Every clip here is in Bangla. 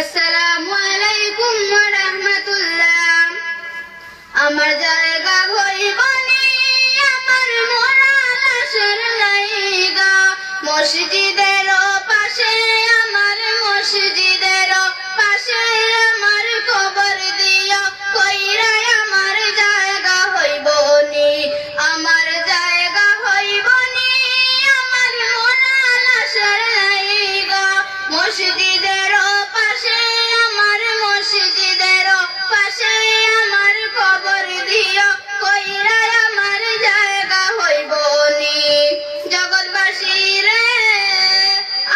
আসসালামু আলাইকুম ওয়া রাহমাতুল্লাহ। আমার জায়গা হইবনি আমার মোরা লাশের লাইগা, মসজিদের পাশে আমার মসজিদের পাশে আমার কবর দিও, কইরা আমার জায়গা হইবনি, আমার জায়গা হইবনি আমার মোরা লাশের লাইগা, মসজিদের পাশে আমার মসজিদের পাশে আমার কবর দিও, কইরা আমার জায়গা হইবনি। জগৎবাসী রে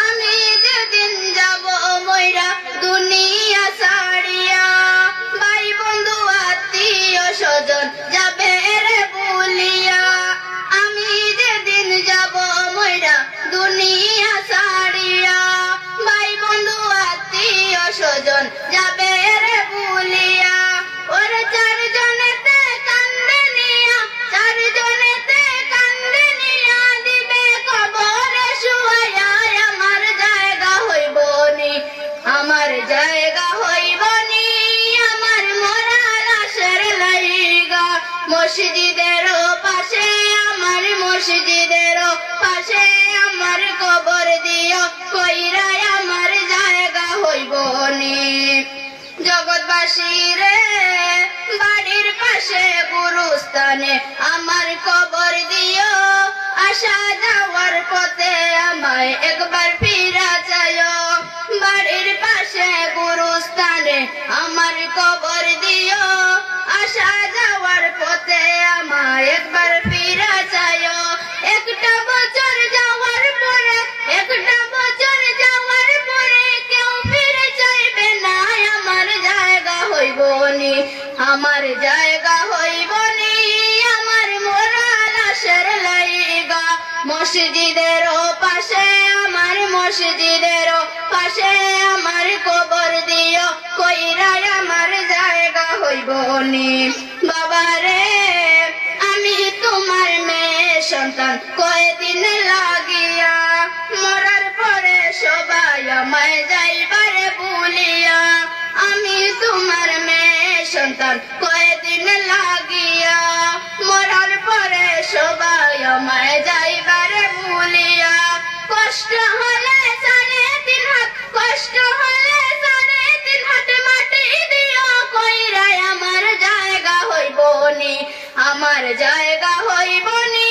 আমি যেদিন যাব মইরা দুনিয়া ছাড়িয়া, ভাই বন্ধু আত্মীয় স্বজন যাবে রে ভুলিয়া, আমি যেদিন যাব মইরা দুনিয়া ছাড়িয়া, ভাই বন্ধু আত্মীয় স্বজন যাবে রে ভুলিয়া। ওরে চারজনেতে কান্দে নিয়া, চারজনেতে কান্দে নিয়া দিবে কবরে শুয়াইয়া, আমার জায়গা হইবনি, আমার জায়গা হইবনি আমার মোরা লাশের লাইগা, মসজিদের পাশে আমার মসজিদের পাশে আমার কবর দিও, কইরা আমার জায়গা হইবনি। জগৎবাসী রে বাড়ির পাশে গুরুস্থানে আমার কবর দিও, আসা যাওয়ার পথে আমায় একবার ফিরা চাইও, বাড়ির পাশে গুরুস্থানে আমার কবর দিও, আসা যাওয়ার পথে আমায় একবার ফিরা চাইও। একটা বছর যাওয়ার পরে, একটা বছর যাওয়ার পরে কেউ ফিরে চাইবে না, আমার জায়গা হইবনি, আমার জায়গা হইবনি আমার মোরা লাশের লাইগা, মসজিদের পাশে আমার মসজিদের পাশে আমার কবর দিও, কইরা আমার জায়গা হইবনি। বাবারে আমি তোমার মেয়ে সন্তান কয়দিন লাগিয়া, মরার পরে সবাই আমায় যাইবারে ভুলিয়া, আমি তোমার মেয়ে সন্তান কয়দিন লাগিয়া, মরার পরে সবাই আমায় যাইবারে ভুলিয়া। কষ্ট হলে 3.5 হাত, কষ্ট হলে 3.5 হাত মাটি দিও, কইরা আমার জায়গা হইবনি, আমার জায়গা হইবনি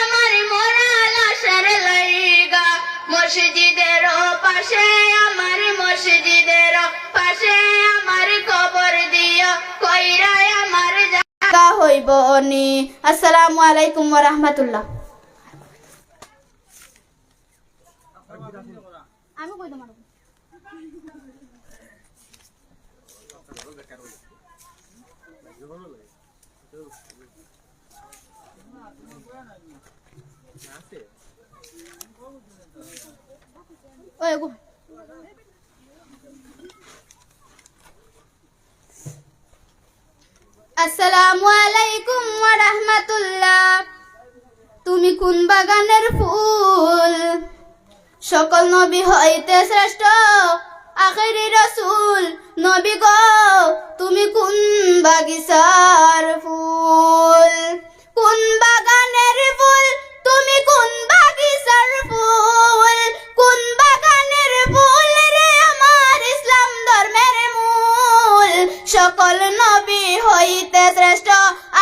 আমার মোরা লাশের লাইগা, মসজিদের পাশে আমার মসজিদের পাশে আমার কবর দিও, কইরা আমার জায়গা হইবনি। আসসালামু আলাইকুম ওয়া রাহমাতুল্লাহ। আমি কই তোমার ওই গো আসসালামু আলাইকুম ওয়া রাহমাতুল্লাহ। তুমি কোন বাগানের ফুল, সকল নবী হইতে শ্রেষ্ঠ আখেরি রাসূল, নবী গো তুমি কোন বাগিচার ফুল, কোন বাগানের ফুল, তুমি কোন বাগিচার ফুল, কোন বাগানের ফুল রে আমার ইসলাম ধর্মের মূল, সকল নবী হইতে শ্রেষ্ঠ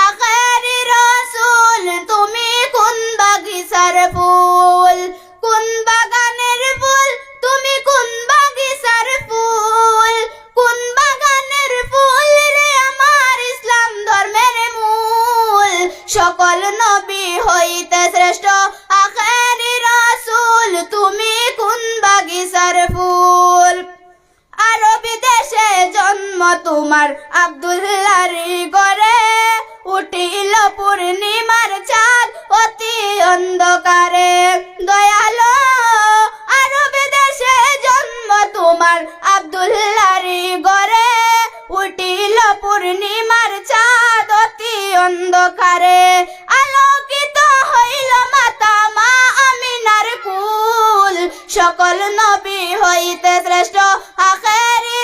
আখেরি রাসূল, তুমি কোন বাগিচার ফুল, কোন বাগানের ফুল, তুমি কোন বাগিচার ফুল, কোন বাগানের ফুল রে আমার ইসলাম ধর্মের মূল, সকল নবী হইতে শ্রেষ্ঠ আখেরি রাসূল, তুমি কোন বাগিচার ফুল। আরবি দেশে জন্ম তোমার আব্দুল্লাহর ঘরে, উঠিল পূর্ণিমার চাঁদ অতি অন্ধকারে, দয়ালো আরবি দেশে জন্ম তোমার আব্দুল্লাহর ঘরে, উঠিল পূর্ণিমার চাঁদ অতি অন্ধকারে, আলোকিত হইল মাতা মা আমিনার কুল, সকল নবী হইতে শ্রেষ্ঠ আখেরি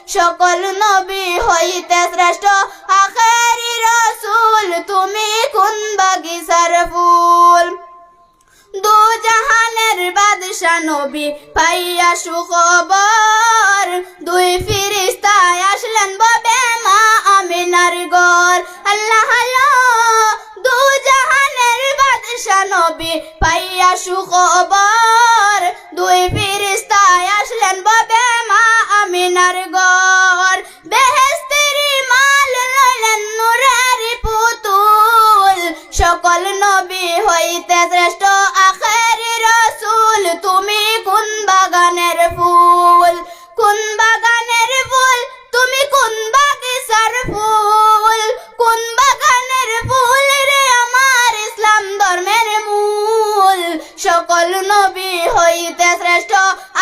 সকল নবী হইতে শ্রেষ্ঠ আখেরি রাসূল তুমি কোন বাগিচার ফুল দু জাহানের বাদশা নবী পাইয়া সুখবর দুই ফিরিস্তায় আসলেন ববে মা আমিনার ঘর আল্লাহ দু জাহানের বাদশা নবী পাইয়া সুখবর দুই ফিরিস্তায় আসলেন ববে মা আমিনার ঘর বেহেশতের মাল লইলেন নূরের পুতুল সকল নবী হইতে শ্রেষ্ঠ আখেরি রাসূল তুমি কোন বাগানের ফুল কোন বাগানের ফুল তুমি কোন বাগিচার ফুল কোন বাগানের ফুল রে আমার ইসলাম ধর্মের মূল সকল নবী হইতে শ্রেষ্ঠ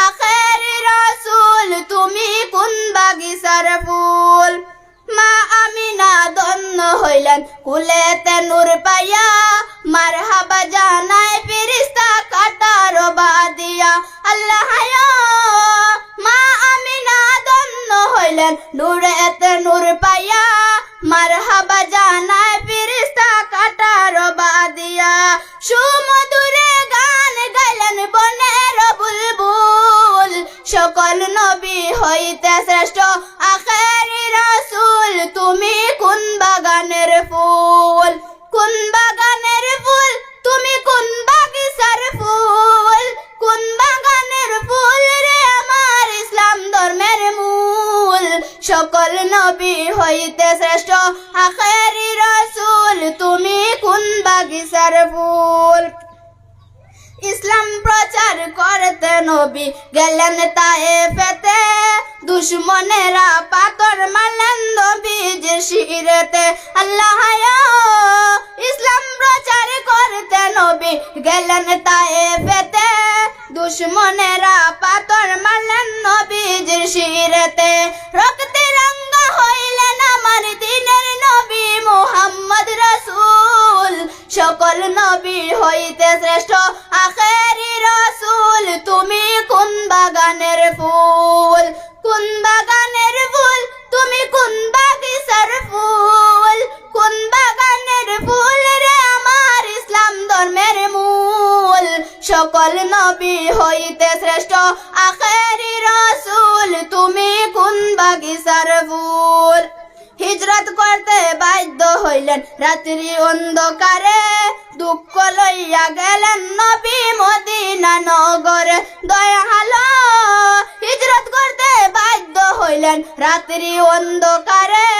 আখেরি রাসূল তুমি কোন বাগিচার ফুল মা আমিনা ধন্য হইলেন কুলেতে নূর পাইয়া মারহাবা জানায় ফেরেশতা কাটার বাদিয়া আল্লাহ মা আমিনা ধন্য হইলেন নূরেতে নূর পাইয়া মারহাবা জানায় ফেরেশতা কাটার বাদিয়া সুমধুরে গান গাইলেন বনের বুলবুল সকল নবী হইতে শ্রেষ্ঠ আখেরি রাসূল তুমি কোন বাগানের ফুল কোন বাগানের ফুল তুমি কোন বাগিচার ফুল কোন বাগানের ফুল রে আমার ইসলাম ধর্মের মূল সকল নবী হইতে শ্রেষ্ঠ আখেরি রাসূল তুমি কোন বাগিচার ফুল ইসলাম প্রচার করতে নবী গেলেন তায়েফেতে দুশমনেরা পাথর মারলেন নবীজির শিরেতে আল্লাহ ইসলাম প্রচার করতে নবী গেলেন তায়েফেতে দুশমনেরা পাথর মারলেন নবীজির শিরেতে রক্তে রাঙ্গা হইলেন আমার দিনের নবী মুহাম্মদ রাসূল সকল নবী হইতে শ্রেষ্ঠ আখেরি রাসূল তুমি কোন বাগানের ফুল কোন বাগানের ফুল তুমি কোন বাগিচার ফুল কোন বাগানের ফুল রে আমার ইসলাম ধর্মের মূল সকল নবী হইতে শ্রেষ্ঠ আখেরি রাসূল তুমি কোন বাগিচার ফুল হিজরত করতে বাধ্য হইলেন রাত্রি অন্ধকারে দুঃখ লইয়া গেলেন নবী মদিনা নগরে দয়াল হিজরত করতে বাধ্য হইলেন রাত্রি অন্ধকারে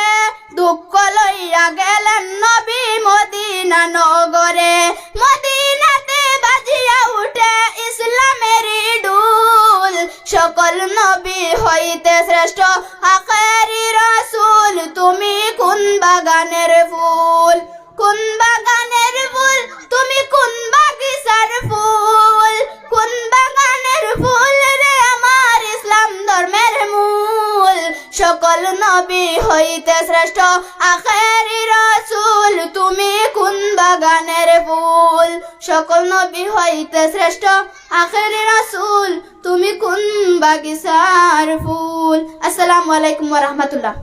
দুঃখ লইয়া গেলেন নবী মদিনা নগরে মদিনাতে বাজিয়া উঠে ইসলামের ডুল সকল নবী হইতে শ্রেষ্ঠ আখেরি রাসূল তুমি কোন বাগানের ফুল কোন বাগানের ফুল তুমি কোন বাগিচার ফুল কোন বাগানের ফুল রে আমার ইসলাম ধর্মের মূল সকল নবী হইতে শ্রেষ্ঠ আখেরি রাসূল তুমি কোন বাগানের ফুল সকল নবী হইতে শ্রেষ্ঠ আখেরি রাসূল তুমি কোন বাগিচার ফুল আসসালামু আলাইকুম ওয়া রাহমাতুল্লাহ।